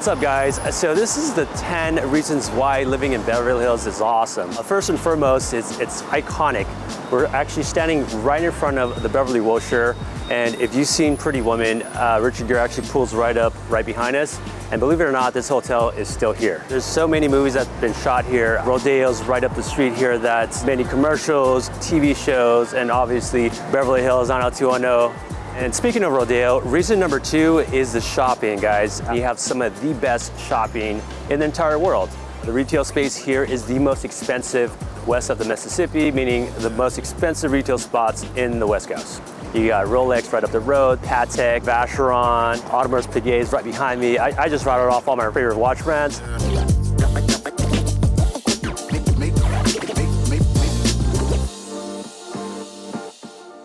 What's up, guys? So this is the 10 reasons why living in Beverly Hills is awesome. First and foremost, it's iconic. We're actually standing right in front of the Beverly Wilshire, and if you've seen Pretty Woman, Richard Gere actually pulls right up right behind us. And believe it or not, this hotel is still here. There's so many movies that have been shot here. Rodeo's right up the street here. That's many commercials, TV shows, and obviously Beverly Hills 90210. And speaking of Rodeo, reason number 2 is the shopping, guys. We have some of the best shopping in the entire world. The retail space here is the most expensive west of the Mississippi, meaning the most expensive retail spots in the West Coast. You got Rolex right up the road, Patek, Vacheron, Audemars Piguet's right behind me. I just routed off all my favorite watch brands.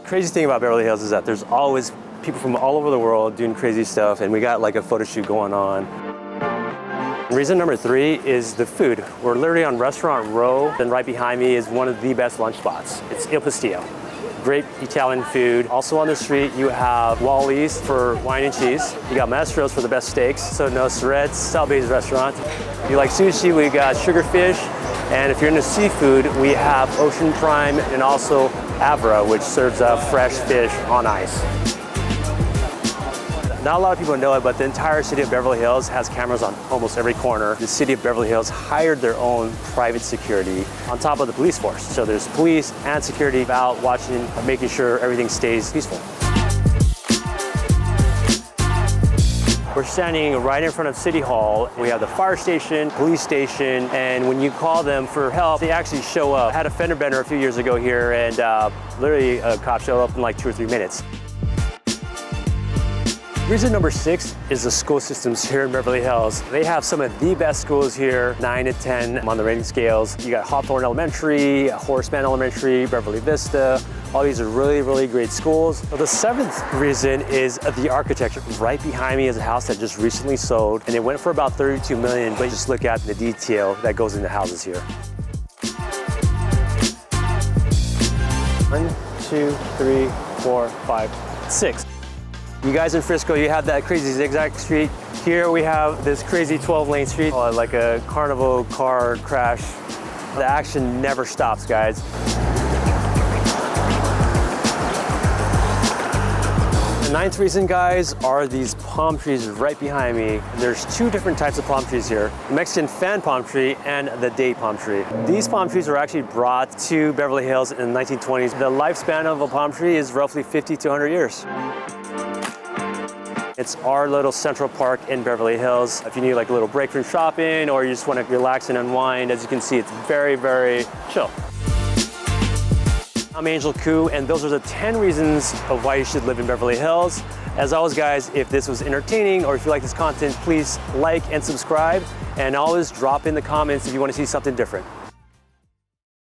Crazy thing about Beverly Hills is that there's always people from all over the world doing crazy stuff, and we got like a photo shoot going on. Reason number 3 is the food. We're literally on Restaurant Row, and right behind me is one of the best lunch spots. It's Il Pastillo. Great Italian food. Also on the street, you have Wally's for wine and cheese. You got Mastro's for the best steaks. So no Surrett's, South-Bay's restaurant. If you like sushi, we got Sugarfish. And if you're into seafood, we have Ocean Prime and also Avra, which serves up fresh fish on ice. Not a lot of people know it, but the entire city of Beverly Hills has cameras on almost every corner. The city of Beverly Hills hired their own private security on top of the police force. So there's police and security out watching, making sure everything stays peaceful. We're standing right in front of City Hall. We have the fire station, police station, and when you call them for help, they actually show up. I had a fender bender a few years ago here, and literally a cop showed up in like 2 or 3 minutes. Reason number 6 is the school systems here in Beverly Hills. They have some of the best schools here, 9 to 10 on the rating scales. You got Hawthorne Elementary, Horseman Elementary, Beverly Vista. All these are really, really great schools. But the 7th reason is the architecture. Right behind me is a house that just recently sold, and it went for about $32 million, but just look at the detail that goes into houses here. 1, 2, 3, 4, 5, 6. You guys in Frisco, you have that crazy zigzag street. Here we have this crazy 12-lane street, like a carnival car crash. The action never stops, guys. The 9th reason, guys, are these palm trees right behind me. There's 2 different types of palm trees here, the Mexican fan palm tree and the date palm tree. These palm trees were actually brought to Beverly Hills in the 1920s. The lifespan of a palm tree is roughly 50 to 100 years. It's our little Central Park in Beverly Hills. If you need like a little break from shopping or you just want to relax and unwind, as you can see, it's very, very chill. I'm Angel.kou, and those are the 10 reasons of why you should live in Beverly Hills. As always, guys, if this was entertaining or if you like this content, please like and subscribe, and always drop in the comments if you want to see something different.